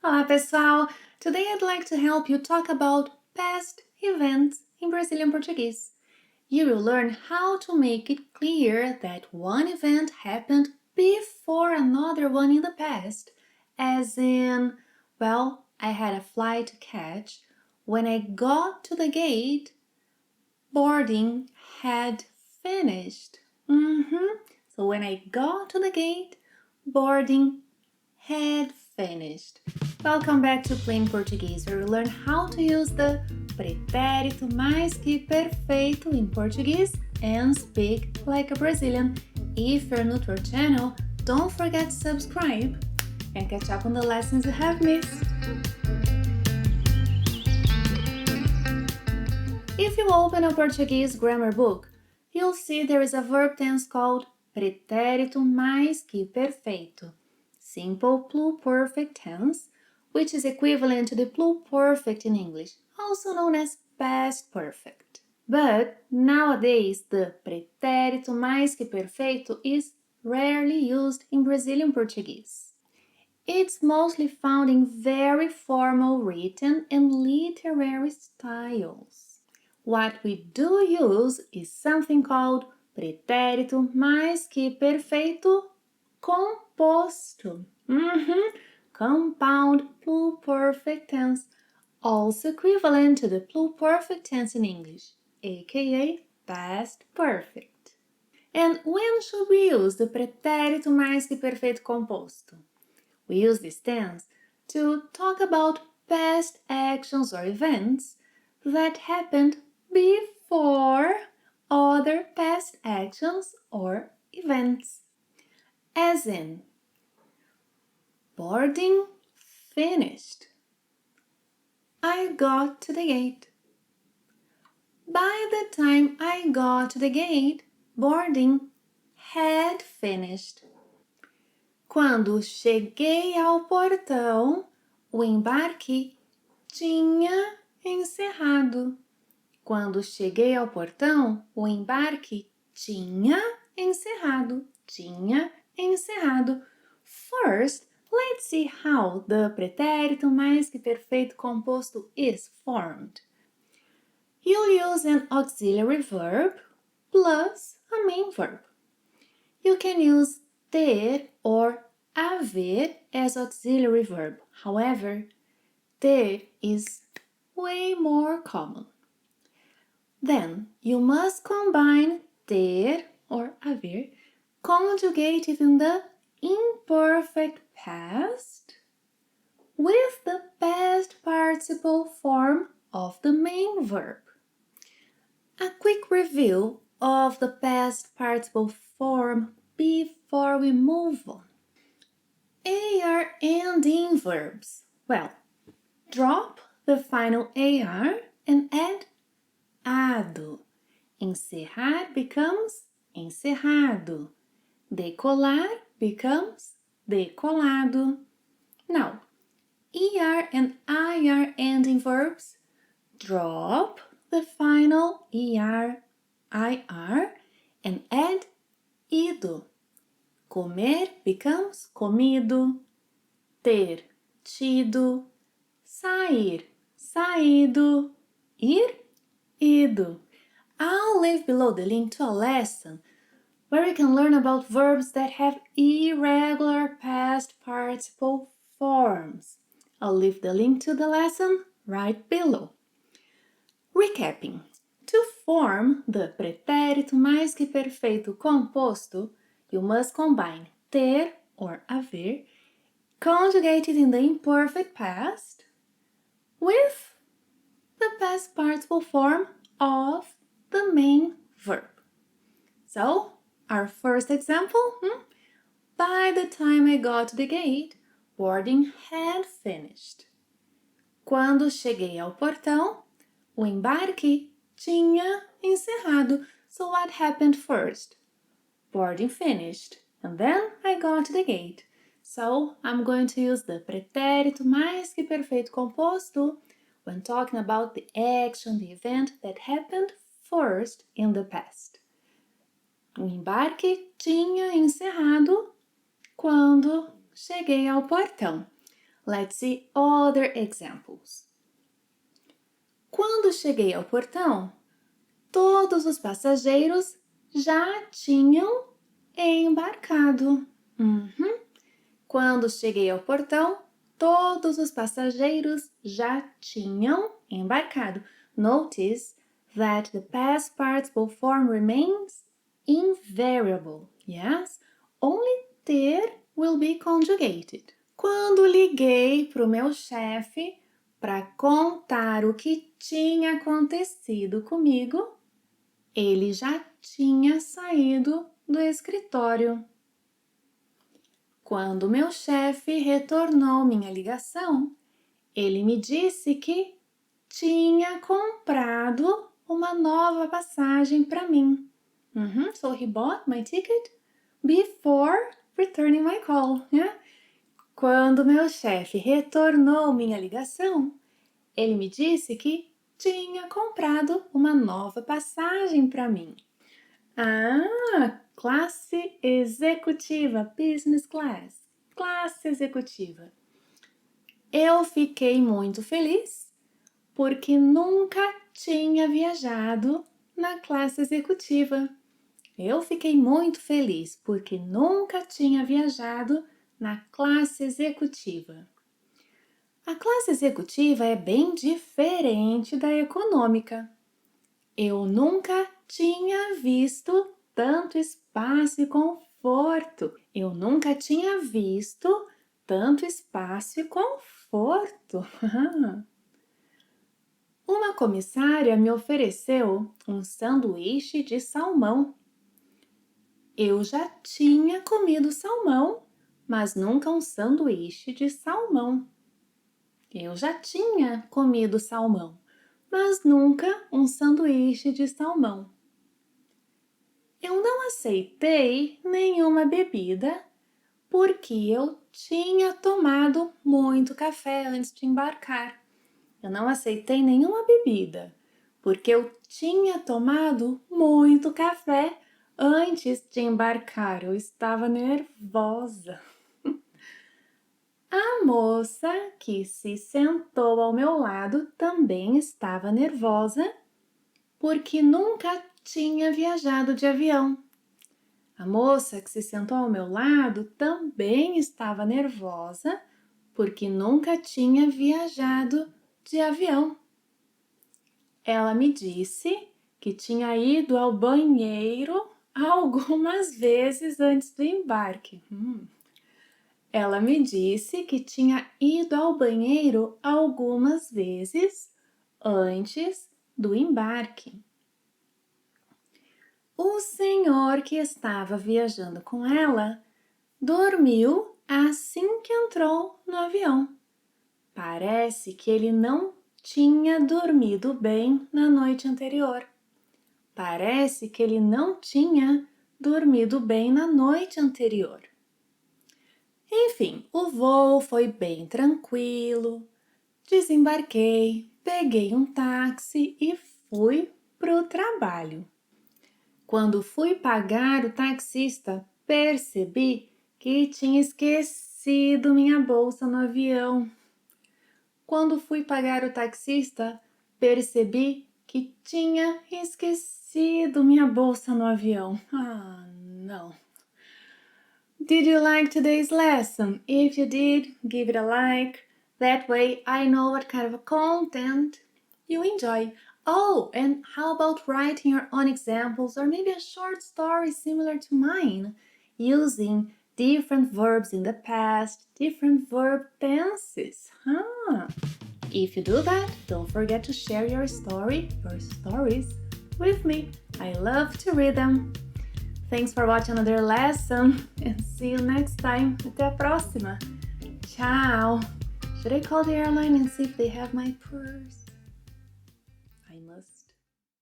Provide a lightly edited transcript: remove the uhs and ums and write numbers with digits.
Olá, pessoal! Today I'd like to help you talk about past events in Brazilian Portuguese. You will learn how to make it clear that one event happened before another one in the past, as in, I had a flight to catch. When I got to the gate, boarding had finished. So when I got to the gate, boarding had finished. Welcome back to Plain Portuguese, where we learn how to use the pretérito mais-que-perfeito in Portuguese and speak like a Brazilian. If you're new to our channel, don't forget to subscribe and catch up on the lessons you have missed. If you open a Portuguese grammar book, you'll see there is a verb tense called pretérito mais-que-perfeito, simple pluperfect tense, which is equivalent to the pluperfect in English, also known as past perfect. But nowadays, the pretérito mais-que-perfeito is rarely used in Brazilian Portuguese. It's mostly found in very formal written and literary styles. What we do use is something called pretérito mais-que-perfeito composto. Compound Pluperfect tense, also equivalent to the pluperfect tense in English, aka past perfect. And when should we use the pretérito mais-que-perfeito composto? We use this tense to talk about past actions or events that happened before other past actions or events. As in, boarding finished. I got to the gate. By the time I got to the gate, boarding had finished. Quando cheguei ao portão, o embarque tinha encerrado. Quando cheguei ao portão, o embarque tinha encerrado. Tinha encerrado. First, let's see how the pretérito mais-que-perfeito composto is formed. You'll use an auxiliary verb plus a main verb. You can use ter or haver as auxiliary verb. However, ter is way more common. Then you must combine ter or haver conjugated in the imperfect past with the past participle form of the main verb. A quick review of the past participle form before we move on. AR ending verbs. Drop the final AR and add ado. Encerrar becomes encerrado. Decolar becomes decolado. Now, ER and IR ending verbs drop the final ER, IR and add ido. Comer becomes comido. Ter, tido. Sair, saído. Ir, ido. I'll leave below the link to a lesson where you can learn about verbs that have irregular past participle forms. I'll leave the link to the lesson right below. Recapping. To form the pretérito mais-que-perfeito composto, you must combine ter or haver conjugated in the imperfect past with the past participle form of the main verb. So, our first example, by the time I got to the gate, boarding had finished. Quando cheguei ao portão, o embarque tinha encerrado. So what happened first? Boarding finished, and then I got to the gate. So I'm going to use the pretérito mais-que-perfeito composto when talking about the action, the event that happened first in the past. O embarque tinha encerrado quando cheguei ao portão. Let's see other examples. Quando cheguei ao portão, todos os passageiros já tinham embarcado. Quando cheguei ao portão, todos os passageiros já tinham embarcado. Notice that the past participle form remains invariable. Yes? Only ter will be conjugated. Quando liguei para o meu chefe para contar o que tinha acontecido comigo, ele já tinha saído do escritório. Quando meu chefe retornou minha ligação, ele me disse que tinha comprado uma nova passagem para mim. So he bought my ticket before returning my call. Yeah? Quando meu chefe retornou minha ligação, ele me disse que tinha comprado uma nova passagem para mim. Classe executiva, business class, classe executiva. Eu fiquei muito feliz porque nunca tinha viajado na classe executiva. Eu fiquei muito feliz porque nunca tinha viajado na classe executiva. A classe executiva é bem diferente da econômica. Eu nunca tinha visto tanto espaço e conforto. Eu nunca tinha visto tanto espaço e conforto. Uma comissária me ofereceu um sanduíche de salmão. Eu já tinha comido salmão, mas nunca um sanduíche de salmão. Eu já tinha comido salmão, mas nunca um sanduíche de salmão. Eu não aceitei nenhuma bebida porque eu tinha tomado muito café antes de embarcar. Eu não aceitei nenhuma bebida porque eu tinha tomado muito café antes de embarcar. Eu estava nervosa. A moça que se sentou ao meu lado também estava nervosa porque nunca tinha viajado de avião. A moça que se sentou ao meu lado também estava nervosa porque nunca tinha viajado de avião. Ela me disse que tinha ido ao banheiro algumas vezes antes do embarque. Ela me disse que tinha ido ao banheiro algumas vezes antes do embarque. O senhor que estava viajando com ela dormiu assim que entrou no avião. Parece que ele não tinha dormido bem na noite anterior. Parece que ele não tinha dormido bem na noite anterior. Enfim, o voo foi bem tranquilo. Desembarquei, peguei um táxi e fui pro trabalho. Quando fui pagar o taxista, percebi que tinha esquecido minha bolsa no avião. Quando fui pagar o taxista, percebi que tinha esquecido minha bolsa no avião. Não. Did you like today's lesson? If you did, give it a like. That way I know what kind of content you enjoy. Oh, and how about writing your own examples or maybe a short story similar to mine using different verbs in the past, different verb tenses? If you do that, don't forget to share your story, your stories with me. I love to read them. Thanks for watching another lesson and see you next time. Até a próxima. Tchau. Should I call the airline and see if they have my purse?